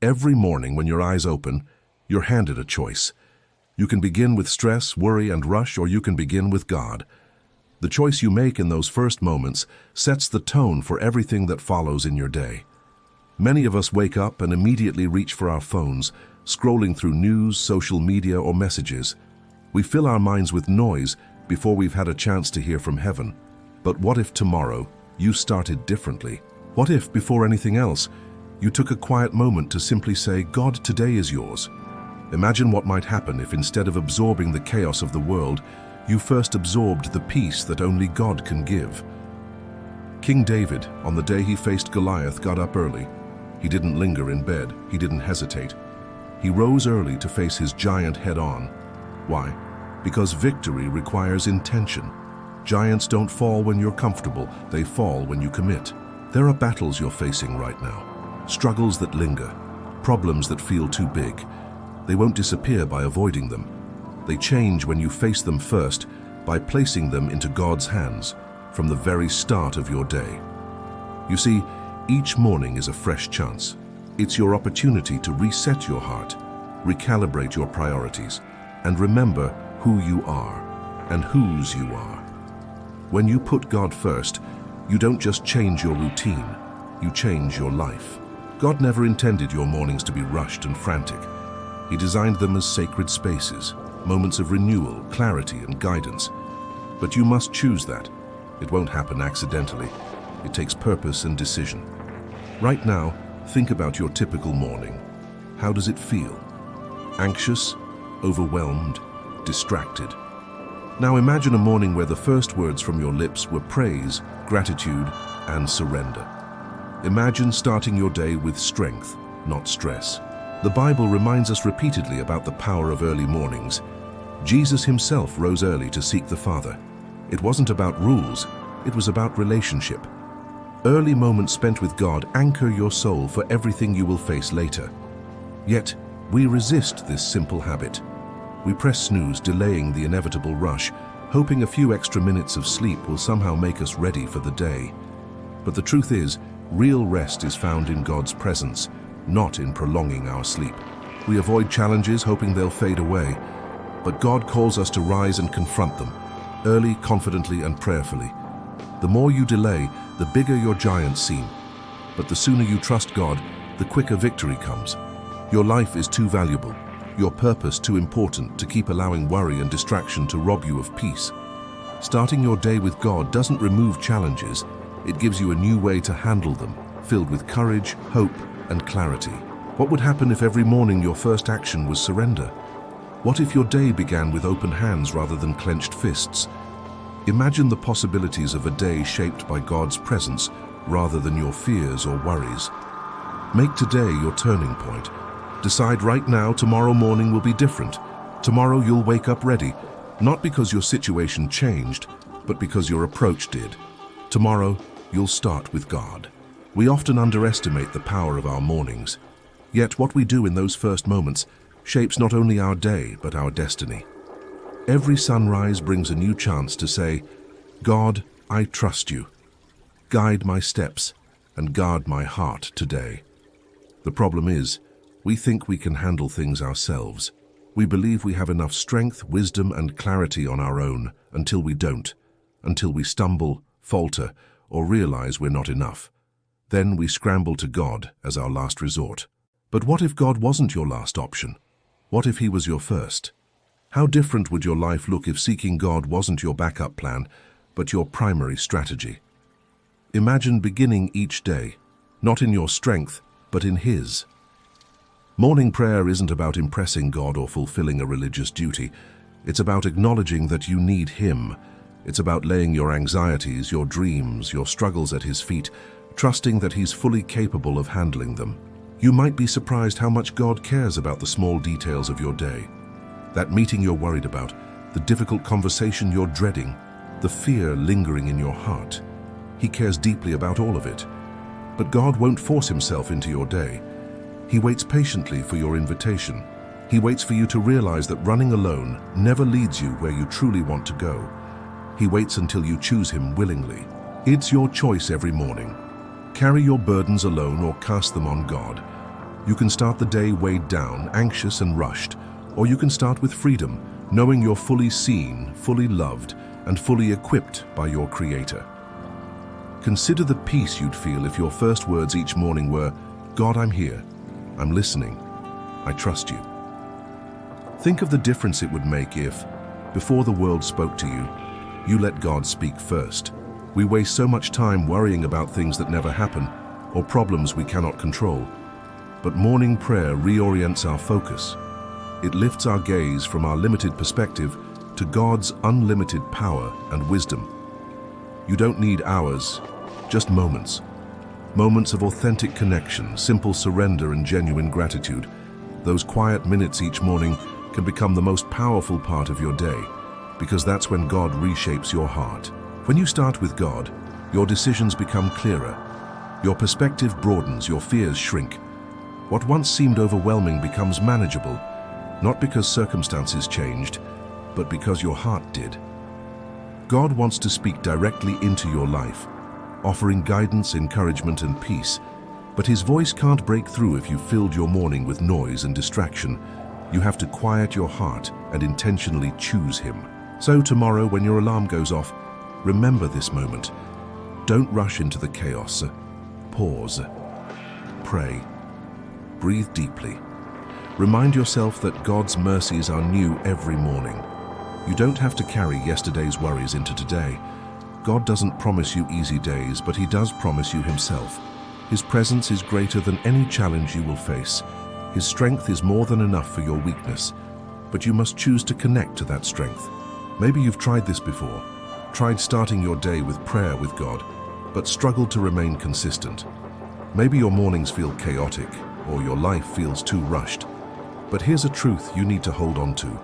Every morning when your eyes open, you're handed a choice. You can begin with stress, worry, and rush, or you can begin with God. The choice you make in those first moments sets the tone for everything that follows in your day. Many of us wake up and immediately reach for our phones, scrolling through news, social media, or messages. We fill our minds with noise before we've had a chance to hear from heaven. But what if tomorrow you started differently? What if, before anything else, you took a quiet moment to simply say, God, today is yours? Imagine what might happen if, instead of absorbing the chaos of the world, you first absorbed the peace that only God can give. King David, on the day he faced Goliath, got up early. He didn't linger in bed. He didn't hesitate. He rose early to face his giant head-on. Why? Because victory requires intention. Giants don't fall when you're comfortable. They fall when you commit. There are battles you're facing right now. Struggles that linger. Problems that feel too big. They won't disappear by avoiding them. They change when you face them first, by placing them into God's hands from the very start of your day. You see, each morning is a fresh chance. It's your opportunity to reset your heart, recalibrate your priorities, and remember who you are and whose you are. When you put God first, you don't just change your routine, you change your life. God never intended your mornings to be rushed and frantic. He designed them as sacred spaces, moments of renewal, clarity, and guidance. But you must choose that. It won't happen accidentally. It takes purpose and decision. Right now, think about your typical morning. How does it feel? Anxious, overwhelmed, distracted? Now imagine a morning where the first words from your lips were praise, gratitude, and surrender. Imagine starting your day with strength, not stress. The Bible reminds us repeatedly about the power of early mornings. Jesus himself rose early to seek the Father. It wasn't about rules, it was about relationship. Early moments spent with God anchor your soul for everything you will face later. Yet, we resist this simple habit. We press snooze, delaying the inevitable rush, hoping a few extra minutes of sleep will somehow make us ready for the day. But the truth is, real rest is found in God's presence, not in prolonging our sleep. We avoid challenges hoping they'll fade away, but God calls us to rise and confront them, early, confidently, and prayerfully. The more you delay, the bigger your giants seem. But the sooner you trust God, the quicker victory comes. Your life is too valuable, your purpose too important to keep allowing worry and distraction to rob you of peace. Starting your day with God doesn't remove challenges, it gives you a new way to handle them, filled with courage, hope, and clarity. What would happen if every morning your first action was surrender? What if your day began with open hands rather than clenched fists? Imagine the possibilities of a day shaped by God's presence rather than your fears or worries. Make today your turning point. Decide right now tomorrow morning will be different. Tomorrow you'll wake up ready, not because your situation changed, but because your approach did. Tomorrow you'll start with God. We often underestimate the power of our mornings. Yet what we do in those first moments shapes not only our day, but our destiny. Every sunrise brings a new chance to say, God, I trust you. Guide my steps and guard my heart today. The problem is, we think we can handle things ourselves. We believe we have enough strength, wisdom, and clarity on our own until we don't, until we stumble, falter, or realize we're not enough. Then we scramble to God as our last resort. But what if God wasn't your last option? What if He was your first? How different would your life look if seeking God wasn't your backup plan, but your primary strategy? Imagine beginning each day, not in your strength, but in His. Morning prayer isn't about impressing God or fulfilling a religious duty. It's about acknowledging that you need Him. It's about laying your anxieties, your dreams, your struggles at His feet, trusting that He's fully capable of handling them. You might be surprised how much God cares about the small details of your day. That meeting you're worried about, the difficult conversation you're dreading, the fear lingering in your heart. He cares deeply about all of it. But God won't force Himself into your day. He waits patiently for your invitation. He waits for you to realize that running alone never leads you where you truly want to go. He waits until you choose Him willingly. It's your choice every morning. Carry your burdens alone or cast them on God. You can start the day weighed down, anxious and rushed, or you can start with freedom, knowing you're fully seen, fully loved, and fully equipped by your Creator. Consider the peace you'd feel if your first words each morning were, "God, I'm here. I'm listening. I trust you." Think of the difference it would make if, before the world spoke to you, you let God speak first. We waste so much time worrying about things that never happen or problems we cannot control. But morning prayer reorients our focus. It lifts our gaze from our limited perspective to God's unlimited power and wisdom. You don't need hours, just moments. Moments of authentic connection, simple surrender and genuine gratitude. Those quiet minutes each morning can become the most powerful part of your day, because that's when God reshapes your heart. When you start with God, your decisions become clearer. Your perspective broadens, your fears shrink. What once seemed overwhelming becomes manageable, not because circumstances changed, but because your heart did. God wants to speak directly into your life, offering guidance, encouragement, and peace. But His voice can't break through if you filled your morning with noise and distraction. You have to quiet your heart and intentionally choose Him. So tomorrow, when your alarm goes off, remember this moment. Don't rush into the chaos. Pause. Pray. Breathe deeply. Remind yourself that God's mercies are new every morning. You don't have to carry yesterday's worries into today. God doesn't promise you easy days, but He does promise you Himself. His presence is greater than any challenge you will face. His strength is more than enough for your weakness, but you must choose to connect to that strength. Maybe you've tried this before, tried starting your day with prayer with God, but struggled to remain consistent. Maybe your mornings feel chaotic, or your life feels too rushed. But here's a truth you need to hold on to.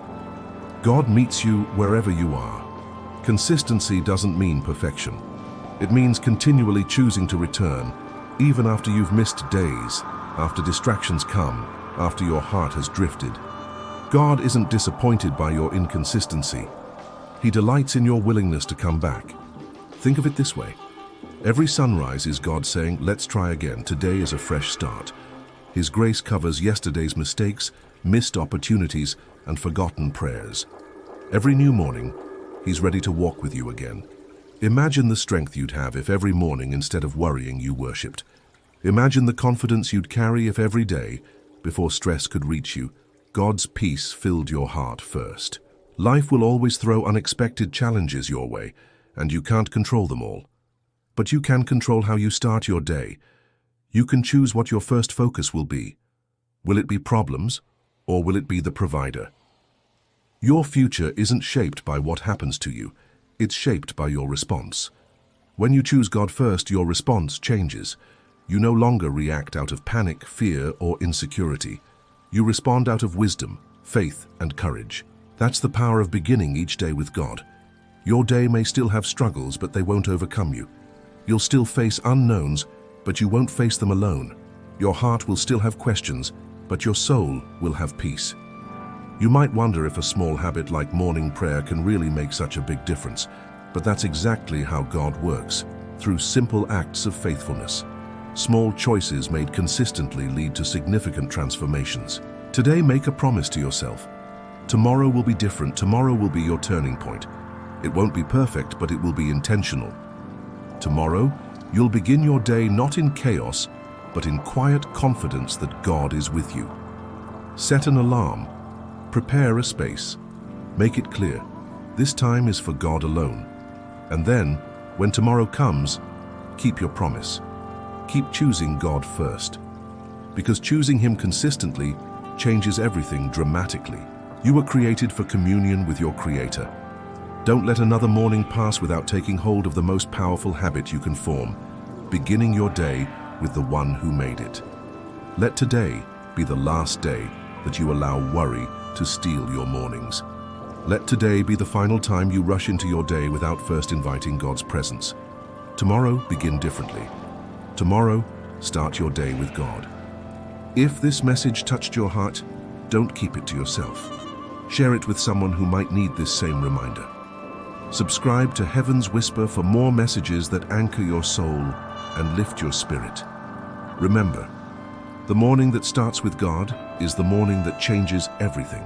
God meets you wherever you are. Consistency doesn't mean perfection. It means continually choosing to return, even after you've missed days, after distractions come, after your heart has drifted. God isn't disappointed by your inconsistency. He delights in your willingness to come back. Think of it this way. Every sunrise is God saying, "Let's try again. Today is a fresh start." His grace covers yesterday's mistakes, missed opportunities, and forgotten prayers. Every new morning, He's ready to walk with you again. Imagine the strength you'd have if every morning, instead of worrying, you worshipped. Imagine the confidence you'd carry if every day, before stress could reach you, God's peace filled your heart first. Life will always throw unexpected challenges your way, and you can't control them all. But you can control how you start your day. You can choose what your first focus will be. Will it be problems, or will it be the provider? Your future isn't shaped by what happens to you. It's shaped by your response. When you choose God first, your response changes. You no longer react out of panic, fear, or insecurity. You respond out of wisdom, faith, and courage. That's the power of beginning each day with God. Your day may still have struggles, but they won't overcome you. You'll still face unknowns, but you won't face them alone. Your heart will still have questions, but your soul will have peace. You might wonder if a small habit like morning prayer can really make such a big difference, but that's exactly how God works, through simple acts of faithfulness. Small choices made consistently lead to significant transformations. Today, make a promise to yourself. Tomorrow will be different. Tomorrow will be your turning point. It won't be perfect, but it will be intentional. Tomorrow, you'll begin your day not in chaos, but in quiet confidence that God is with you. Set an alarm. Prepare a space. Make it clear, this time is for God alone. And then, when tomorrow comes, keep your promise. Keep choosing God first. Because choosing Him consistently changes everything dramatically. You were created for communion with your Creator. Don't let another morning pass without taking hold of the most powerful habit you can form, beginning your day with the One who made it. Let today be the last day that you allow worry to steal your mornings. Let today be the final time you rush into your day without first inviting God's presence. Tomorrow, begin differently. Tomorrow, start your day with God. If this message touched your heart, don't keep it to yourself. Share it with someone who might need this same reminder. Subscribe to Heaven's Whisper for more messages that anchor your soul and lift your spirit. Remember, The morning that starts with God is the morning that changes everything.